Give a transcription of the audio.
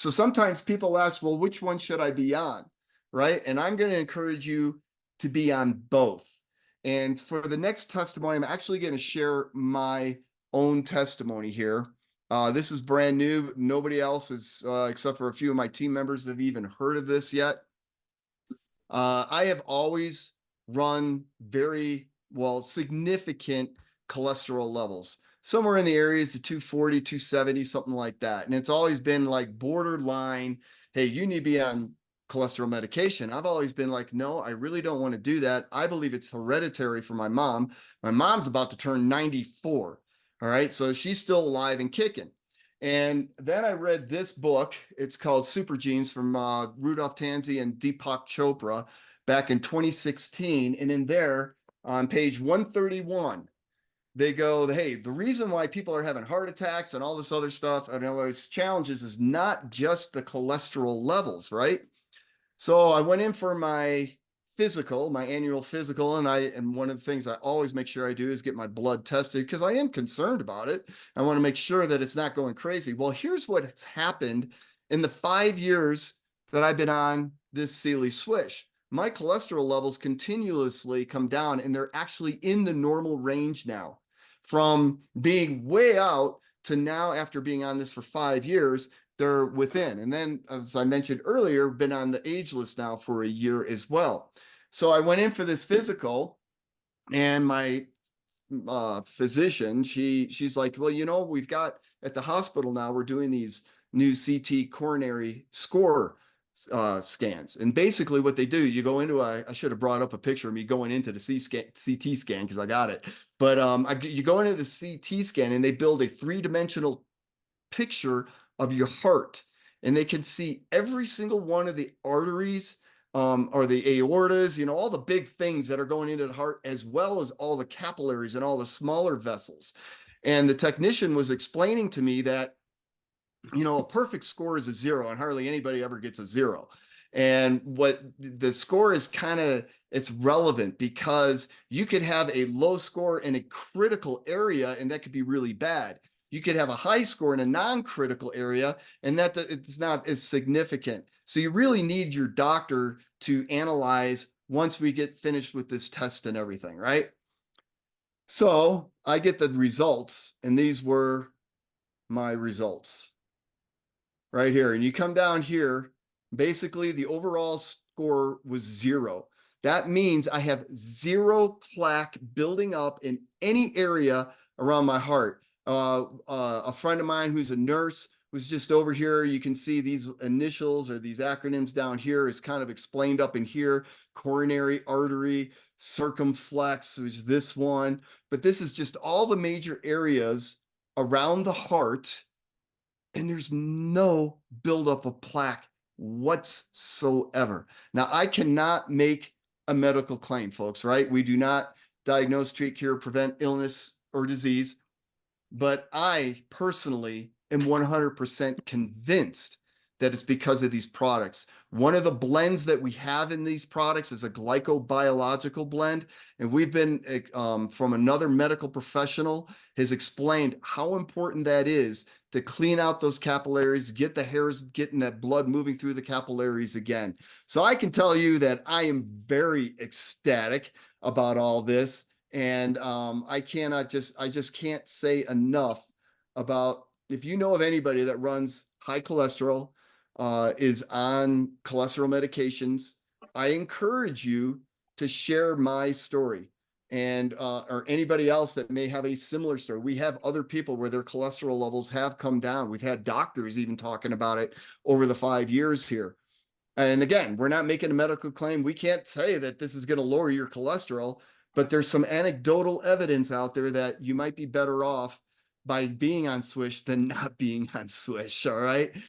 So sometimes people ask, well, which one should I be on? Right. And I'm going to encourage you to be on both. And for the next testimony, I'm actually going to share my own testimony here. This is brand new. Nobody else is, except for a few of my team members, have even heard of this yet. I have always run very well, significant cholesterol levels, somewhere in the areas of 240, 270, something like that. And it's always been like borderline, hey, you need to be on cholesterol medication. I've always been like, no, I really don't want to do that. I believe it's hereditary for my mom. My mom's about to turn 94. All right. So she's still alive and kicking. And then I read this book. It's called Super Genes from Rudolph Tanzi and Deepak Chopra back in 2016. And in there, on page 131, they go, hey, the reason why people are having heart attacks and all this other stuff and all those challenges is not just the cholesterol levels, right? So I went in for my physical, my annual physical, and one of the things I always make sure I do is get my blood tested because I am concerned about it. I want to make sure that it's not going crazy. Well, here's what's happened in the 5 years that I've been on this Cili Swish. My cholesterol levels continuously come down, and they're actually in the normal range now. From being way out to now, after being on this for 5 years, they're within. And then, as I mentioned earlier, been on the age list now for a year as well. So I went in for this physical, and my physician, she's like, well, we've got at the hospital now, we're doing these new CT coronary score scans. And basically what they do, you go into I should have brought up a picture of me going into the CT scan because I got it. But you go into the CT scan and they build a three-dimensional picture of your heart, and they can see every single one of the arteries, or the aortas, all the big things that are going into the heart, as well as all the capillaries and all the smaller vessels. And the technician was explaining to me that, a perfect score is a zero, and hardly anybody ever gets a zero. And what the score is it's relevant because you could have a low score in a critical area, and that could be really bad. You could have a high score in a non-critical area, and that it's not as significant. So you really need your doctor to analyze once we get finished with this test and everything, right? So I get the results, and these were my results right here. And you come down here, basically the overall score was zero. That means I have zero plaque building up in any area around my heart. A friend of mine who's a nurse was just over here. You can see these initials or these acronyms down here is kind of explained up in here: coronary artery, circumflex, which is this one. But this is just all the major areas around the heart, and there's no buildup of plaque whatsoever. Now, I cannot make a medical claim, folks, right? We do not diagnose, treat, cure, prevent illness or disease, but I personally am 100% convinced that it's because of these products. One of the blends that we have in these products is a glycobiological blend, and we've been from another medical professional has explained how important that is to clean out those capillaries, get the hairs, getting that blood moving through the capillaries again. So I can tell you that I am very ecstatic about all this, and I just can't say enough about, if you know of anybody that runs high cholesterol, is on cholesterol medications, I encourage you to share my story, and or anybody else that may have a similar story. We have other people where their cholesterol levels have come down. We've had doctors even talking about it over the 5 years here. And again, we're not making a medical claim. We can't say that this is going to lower your cholesterol, but there's some anecdotal evidence out there that you might be better off by being on Swish than not being on Swish. All right.